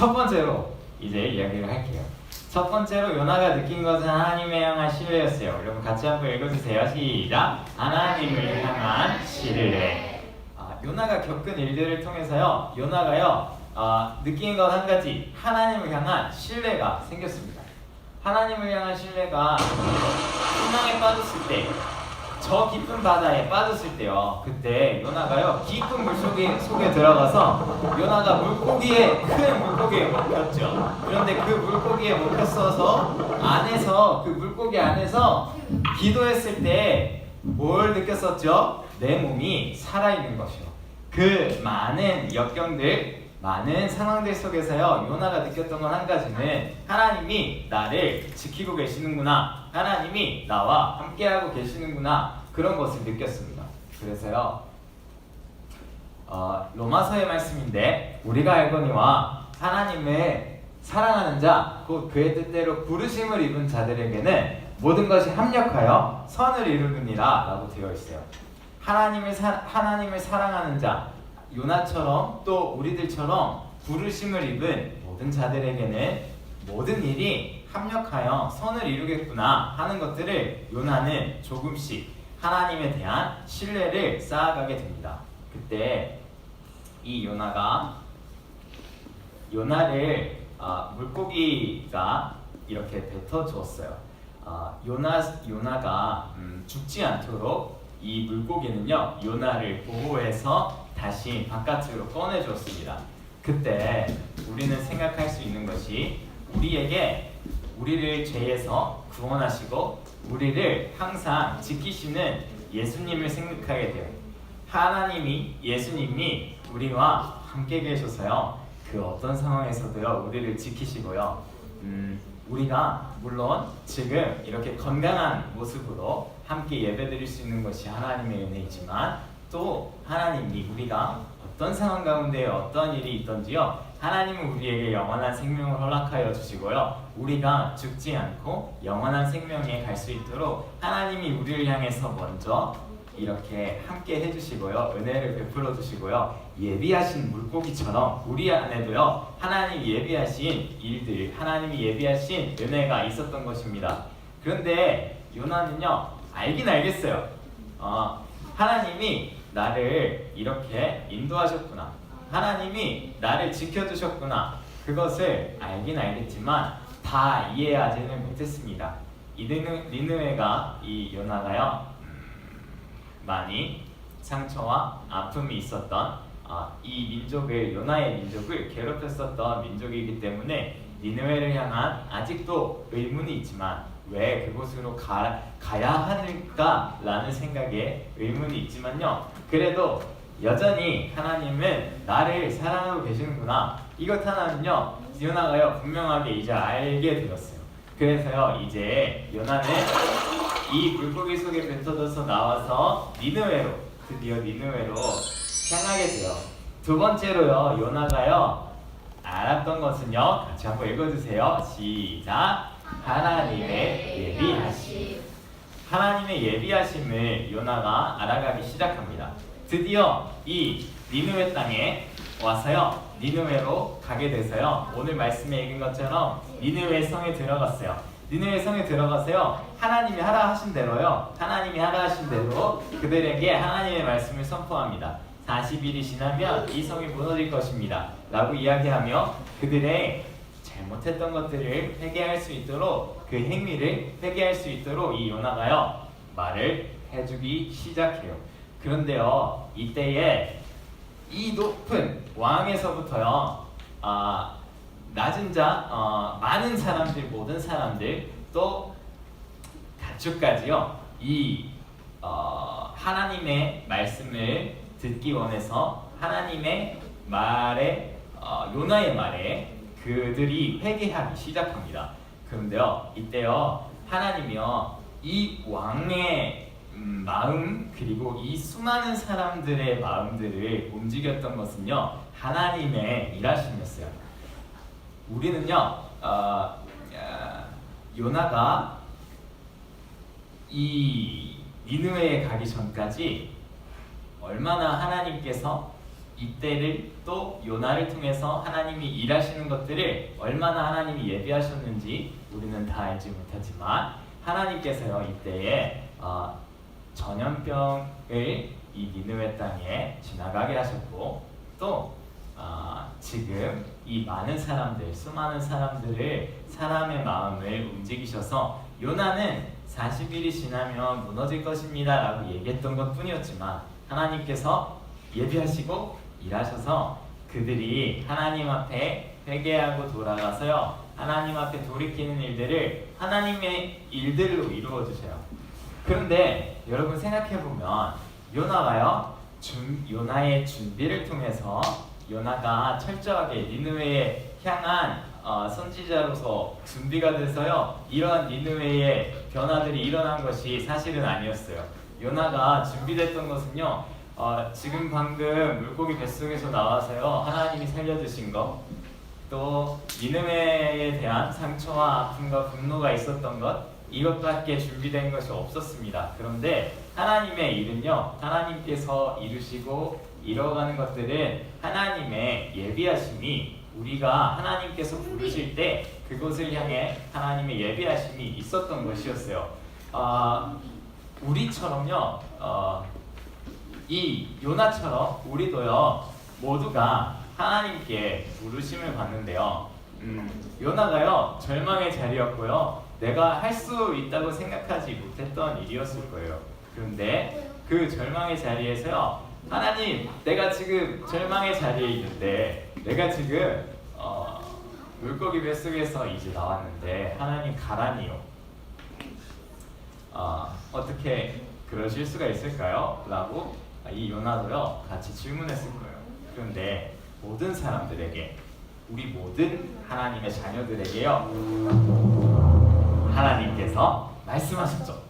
첫 번째로 이제 이야기를 할게요. 첫 번째로 요나가 느낀 것은 하나님을 향한 신뢰였어요. 여러분 같이 한번 읽어주세요. 시작! 하나님을 향한 신뢰. 요나가 겪은 일들을 통해서요, 요나가요 느낀 것 한 가지, 하나님을 향한 신뢰가 생겼습니다. 하나님을 향한 신뢰가 풍랑에 빠졌을 때, 저 깊은 바다에 빠졌을 때요, 그때 요나가요 깊은 물속에 들어가서 요나가 물고기에, 큰 물고기에 먹혔죠. 그런데 그 물고기에 먹혔어서 안에서, 그 물고기 안에서 기도했을 때 뭘 느꼈었죠? 내 몸이 살아있는 것이요. 그 많은 역경들, 많은 상황들 속에서요, 요나가 느꼈던 건 한 가지는 하나님이 나를 지키고 계시는구나, 하나님이 나와 함께하고 계시는구나, 그런 것을 느꼈습니다. 그래서요, 로마서의 말씀인데, 우리가 알거니와 하나님을 사랑하는 자, 곧 그의 뜻대로 부르심을 입은 자들에게는 모든 것이 합력하여 선을 이루느니라 라고 되어 있어요. 하나님을 사랑하는 자, 요나처럼 또 우리들처럼 부르심을 입은 모든 자들에게는 모든 일이 합력하여 선을 이루겠구나 하는 것들을 요나는 조금씩 하나님에 대한 신뢰를 쌓아가게 됩니다. 그때 이 요나를 물고기가 이렇게 뱉어주었어요. 요나가 죽지 않도록 이 물고기는요, 요나를 보호해서 다시 바깥으로 꺼내줬습니다. 그때 우리는 생각할 수 있는 것이, 우리를 죄에서 구원하시고 우리를 항상 지키시는 예수님을 생각하게 돼요. 예수님이 우리와 함께 계셔서요, 그 어떤 상황에서도요 우리를 지키시고요, 우리가 물론 지금 이렇게 건강한 모습으로 함께 예배드릴 수 있는 것이 하나님의 은혜이지만, 또 하나님이 우리가 어떤 상황 가운데 어떤 일이 있던지요, 하나님은 우리에게 영원한 생명을 허락하여 주시고요, 우리가 죽지 않고 영원한 생명에 갈 수 있도록 하나님이 우리를 향해서 먼저 이렇게 함께 해주시고요, 은혜를 베풀어 주시고요, 예비하신 물고기처럼 우리 안에도요 하나님이 예비하신 일들, 하나님이 예비하신 은혜가 있었던 것입니다. 그런데 요나는요 알긴 알겠어요. 하나님이 나를 이렇게 인도하셨구나, 하나님이 나를 지켜주셨구나, 그것을 알긴 알겠지만 다 이해하지는 못했습니다. 니느웨가, 이 요나가요 많이 상처와 아픔이 있었던 이 민족을, 요나의 민족을 괴롭혔었던 민족이기 때문에 니느웨를 향한 아직도 의문이 있지만, 왜 그곳으로 가야 하는가라는 생각에 의문이 있지만요, 그래도 여전히 하나님은 나를 사랑하고 계시는구나, 이것 하나는요 요나가요 분명하게 이제 알게 되었어요. 그래서요 이제 요나는 이 물고기 속에 뱉어져서 나와서 드디어 니느웨로 향하게 돼요. 두 번째로요, 요나가요 알았던 것은요, 같이 한번 읽어주세요. 시작! 하나님의 예비하심. 하나님의 예비하심을 요나가 알아가기 시작합니다. 드디어 이 니느웨 땅에 와서요, 니느웨로 가게 돼서요, 오늘 말씀에 읽은 것처럼 니느웨 성에 들어갔어요. 니느웨 성에 들어가서요, 하나님이 하라 하신 대로요, 하나님이 하라 하신 대로 그들에게 하나님의 말씀을 선포합니다. 40일이 지나면 이 성이 무너질 것입니다 라고 이야기하며 그들의 잘못했던 것들을 회개할 수 있도록, 그 행위를 회개할 수 있도록 이 요나가요 말을 해주기 시작해요. 그런데요 이때에 이 높은 왕에서부터요 낮은 자, 많은 사람들, 모든 사람들, 또 가축까지요 이 하나님의 말씀을 듣기 원해서 하나님의 말에, 요나의 말에 그들이 회개하기 시작합니다. 그런데요 이때요 하나님이요 이 왕의 마음, 그리고 이 수많은 사람들의 마음들을 움직였던 것은요 하나님의 일하심이었어요. 우리는요 요나가 이 니느웨에 가기 전까지 얼마나 하나님께서 이때를 또 요나를 통해서 하나님이 일하시는 것들을 얼마나 하나님이 예비하셨는지 우리는 다 알지 못하지만 하나님께서요 이때에 전염병을 이 니느웨 땅에 지나가게 하셨고 또 지금 이 많은 사람들, 수많은 사람들을 사람의 마음을 움직이셔서 요나는 40일이 지나면 무너질 것입니다 라고 얘기했던 것 뿐이었지만 하나님께서 예비하시고 일하셔서 그들이 하나님 앞에 회개하고 돌아가서요 하나님 앞에 돌이키는 일들을 하나님의 일들로 이루어 주세요. 그런데 여러분 생각해보면 요나가요 요나의 준비를 통해서 요나가 철저하게 니느웨에 향한 선지자로서 준비가 돼서요 이러한 니느웨의 변화들이 일어난 것이 사실은 아니었어요. 요나가 준비됐던 것은요 지금 방금 물고기 뱃속에서 나와서요 하나님이 살려주신 것, 또 니느웨에 대한 상처와 아픔과 분노가 있었던 것, 이것밖에 준비된 것이 없었습니다. 그런데 하나님의 일은요 하나님께서 이루시고 이뤄가는 것들은 하나님의 예비하심이, 우리가 하나님께서 부르실 때 그것을 향해 하나님의 예비하심이 있었던 것이었어요. 우리처럼요 이 요나처럼 우리도요 모두가 하나님께 부르심을 받는데요 요나가요 절망의 자리였고요 내가 할 수 있다고 생각하지 못했던 일이었을 거예요. 그런데 그 절망의 자리에서요 하나님, 내가 지금 절망의 자리에 있는데 내가 지금 물고기 뱃속에서 이제 나왔는데 하나님 가라니요. 어떻게 그러실 수가 있을까요? 라고 이 요나도요 같이 질문했을 거예요. 그런데 모든 사람들에게, 우리 모든 하나님의 자녀들에게요 하나님께서 말씀하셨죠.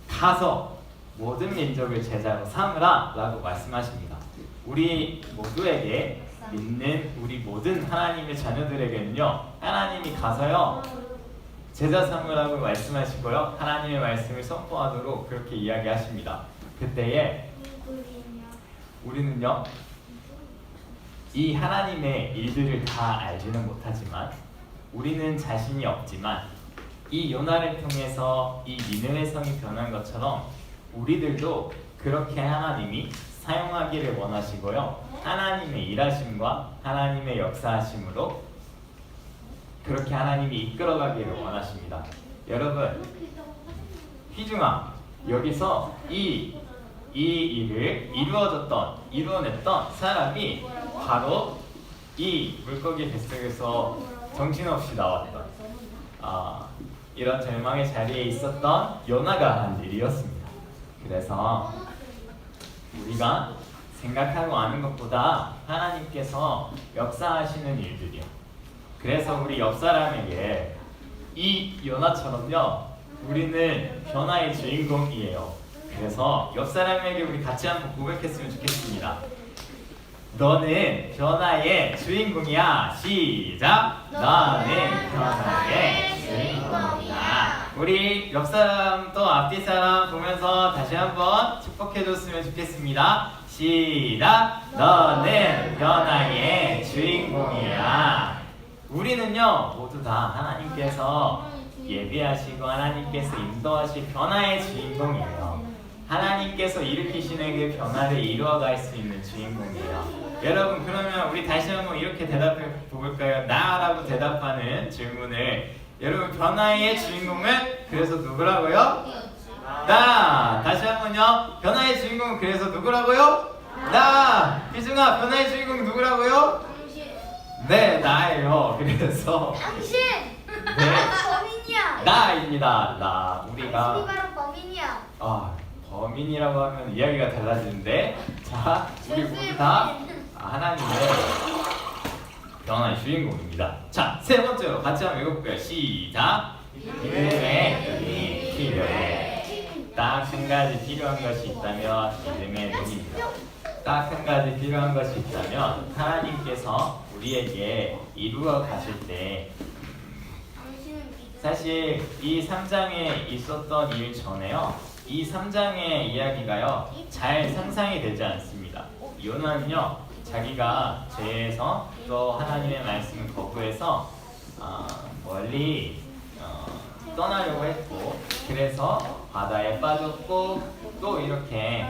가서 모든 민족을 제자로 삼으라 라고 말씀하십니다. 우리 모두에게, 믿는 우리 모든 하나님의 자녀들에게는요 하나님이 가서요 제자 삼으라고 말씀하시고요 하나님의 말씀을 선포하도록 그렇게 이야기하십니다. 그때에 우리는요 이 하나님의 일들을 다 알지는 못하지만, 우리는 자신이 없지만 이 요나를 통해서 이 니느웨 성이 변한 것처럼 우리들도 그렇게 하나님이 사용하기를 원하시고요 하나님의 일하심과 하나님의 역사하심으로 그렇게 하나님이 이끌어가기를 원하십니다. 여러분, 희중아, 여기서 이 일을 이루어냈던 사람이 바로 이 물고기 뱃속에서 정신없이 나왔던 이런 절망의 자리에 있었던 요나가 한 일이었습니다. 그래서 우리가 생각하고 아는 것보다 하나님께서 역사하시는 일들이요. 그래서 우리 옆 사람에게 이 요나처럼요 우리는 변화의 주인공이에요. 그래서 옆 사람에게 우리 같이 한번 고백했으면 좋겠습니다. 너는 변화의 주인공이야. 시작. 너는 변화의 주인공이야. 우리 옆 사람 또 앞뒤 사람 보면서 다시 한번 축복해줬으면 좋겠습니다. 시작. 너는 변화의 주인공이야. 우리는요 모두 다 하나님께서 예비하시고 하나님께서 인도하실 변화의 주인공이에요. 하나님께서 일으키시는 그 변화를 이루어갈 수 있는 주인공이에요. 여러분, 그러면 우리 다시 한번 이렇게 대답해 볼까요? 나라고 대답하는 질문을, 여러분, 변화의 주인공은 그래서 누구라고요? 나. 다시 한번요. 변화의 주인공은 그래서 누구라고요? 나. 희중아, 변화의 주인공은 누구라고요? 네, 나예요. 그래서 당신! 네, 범인이야! 나입니다. 나. 우리가 당신이 바로 범인이야! 범인이라고 하면 이야기가 달라지는데, 자, 우리 모두 다 하나님의 변화의 주인공입니다. 자, 세 번째로 같이 한번 읽어볼까요? 시작. 믿음의 눈이 필요해. 딱 한 가지 필요한 것이 있다면 믿음의 눈입니다. 딱 한 가지 필요한 것이 있다면 하나님께서 우리에게 이루어 가실 때, 사실 이 3장에 있었던 일 전에요, 이 3장의 이야기가요 잘 상상이 되지 않습니다. 요나는요 자기가 죄에서 또 하나님의 말씀을 거부해서 멀리 떠나려고 했고, 그래서 바다에 빠졌고, 또 이렇게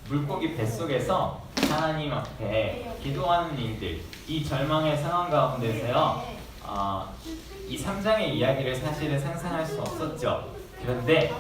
물고기 뱃속에서 하나님 앞에 기도하는 일들, 이 절망의 상황 가운데서요, 이 3장의 이야기를 사실은 상상할 수 없었죠. 그런데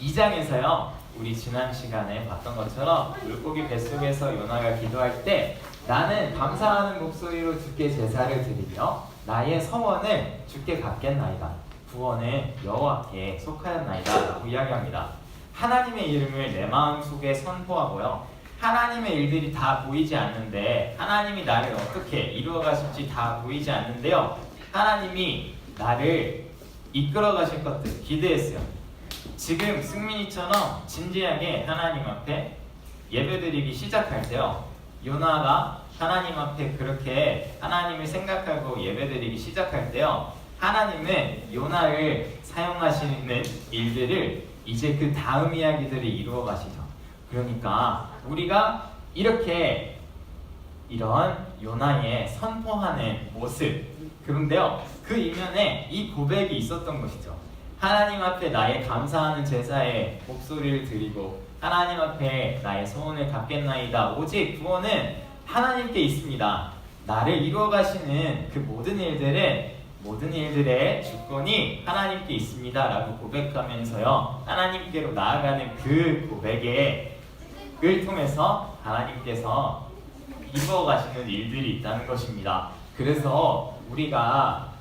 2장에서요, 우리 지난 시간에 봤던 것처럼 물고기 뱃속에서 요나가 기도할 때 나는 감사하는 목소리로 주께 제사를 드리며 나의 서원을 주께 갚겠나이다. 구원은 여호와께 속하였나이다 라고 이야기합니다. 하나님의 이름을 내 마음속에 선포하고요, 하나님의 일들이 다 보이지 않는데 하나님이 나를 어떻게 이루어 가실지 다 보이지 않는데요, 하나님이 나를 이끌어 가실 것들 기대했어요. 지금 승민이처럼 진지하게 하나님 앞에 예배드리기 시작할 때요, 요나가 하나님 앞에 그렇게 하나님을 생각하고 예배드리기 시작할 때요, 하나님은 요나를 사용하시는 일들을 이제 그 다음 이야기들을 이루어 가시죠. 그러니까 우리가 이렇게 이런 요나의 선포하는 모습, 그런데요, 그 이면에 이 고백이 있었던 것이죠. 하나님 앞에 나의 감사하는 제사에 목소리를 드리고 하나님 앞에 나의 소원을 갚겠나이다. 오직 구원은 하나님께 있습니다. 나를 이루어 가시는 그 모든 일들의 주권이 하나님께 있습니다 라고 고백하면서요, 하나님께로 나아가는 그 고백을 통해서 하나님께서 이루어 가시는 일들이 있다는 것입니다. 그래서 우리가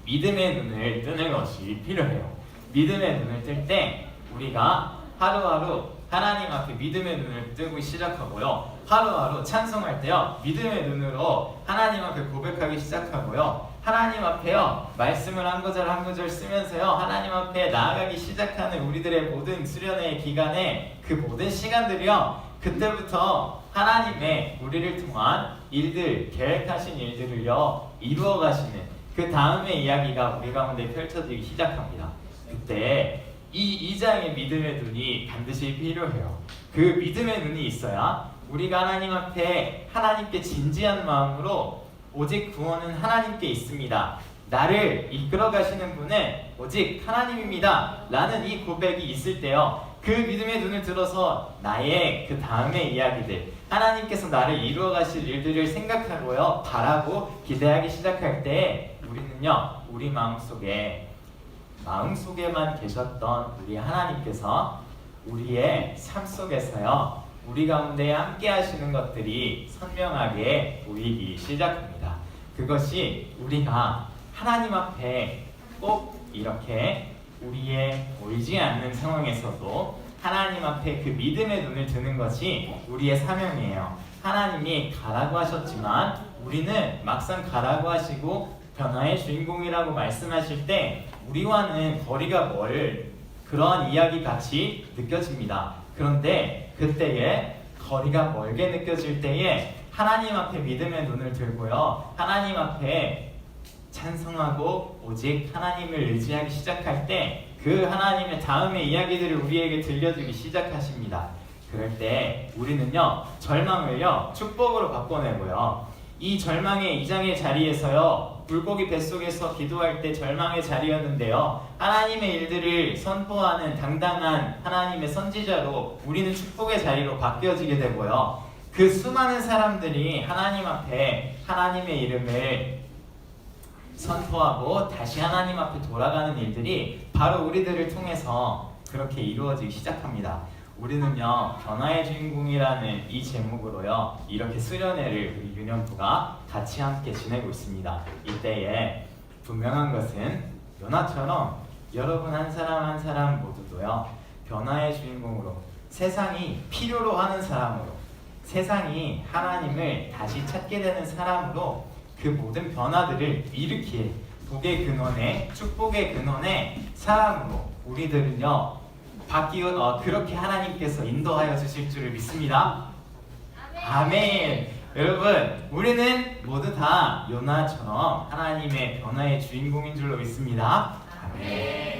믿음의 눈을 뜨는 것이 필요해요. 믿음의 눈을 뜰 때 우리가 하루하루 하나님 앞에 믿음의 눈을 뜨고 시작하고요, 하루하루 찬송할 때요, 믿음의 눈으로 하나님 앞에 고백하기 시작하고요, 하나님 앞에요, 말씀을 한 구절 한 구절 쓰면서요, 하나님 앞에 나아가기 시작하는 우리들의 모든 수련회 기간에 그 모든 시간들이요, 그때부터 하나님의 우리를 통한 일들, 계획하신 일들을요 이루어 가시는 그 다음의 이야기가 우리 가운데 펼쳐지기 시작합니다. 그때 이 2장의 믿음의 눈이 반드시 필요해요. 그 믿음의 눈이 있어야 우리가 하나님 앞에 하나님께 진지한 마음으로 오직 구원은 하나님께 있습니다, 나를 이끌어 가시는 분은 오직 하나님입니다 라는 이 고백이 있을 때요, 그 믿음의 눈을 들어서 나의 그 다음의 이야기들, 하나님께서 나를 이루어 가실 일들을 생각하고요, 바라고 기대하기 시작할 때 우리는요, 우리 마음속에만 계셨던 우리 하나님께서 우리의 삶 속에서요, 우리 가운데 함께 하시는 것들이 선명하게 보이기 시작합니다. 그것이 우리가 하나님 앞에 꼭 이렇게 우리의 보이지 않는 상황에서도 하나님 앞에 그 믿음의 눈을 드는 것이 우리의 사명이에요. 하나님이 가라고 하셨지만 우리는 막상 가라고 하시고 변화의 주인공이라고 말씀하실 때 우리와는 거리가 멀 그런 이야기 같이 느껴집니다. 그런데 그때에 거리가 멀게 느껴질 때에 하나님 앞에 믿음의 눈을 들고요, 하나님 앞에 찬송하고 오직 하나님을 의지하기 시작할 때 그 하나님의 다음의 이야기들을 우리에게 들려주기 시작하십니다. 그럴 때 우리는요, 절망을요 축복으로 바꿔내고요, 이 절망의 2장의 자리에서요, 물고기 뱃속에서 기도할 때 절망의 자리였는데요, 하나님의 일들을 선포하는 당당한 하나님의 선지자로 우리는 축복의 자리로 바뀌어지게 되고요, 그 수많은 사람들이 하나님 앞에 하나님의 이름을 선포하고 다시 하나님 앞에 돌아가는 일들이 바로 우리들을 통해서 그렇게 이루어지기 시작합니다. 우리는요, 변화의 주인공이라는 이 제목으로요, 이렇게 수련회를 우리 유년부가 같이 함께 지내고 있습니다. 이때에 분명한 것은 요나처럼 여러분 한 사람 한 사람 모두도요, 변화의 주인공으로, 세상이 필요로 하는 사람으로, 세상이 하나님을 다시 찾게 되는 사람으로 그 모든 변화들을 일으킬 복의 근원에, 축복의 근원에 사람으로 우리들은요 그렇게 하나님께서 인도하여 주실 줄을 믿습니다. 아멘. 여러분, 우리는 모두 다 요나처럼 하나님의 변화의 주인공인 줄로 믿습니다. 아멘.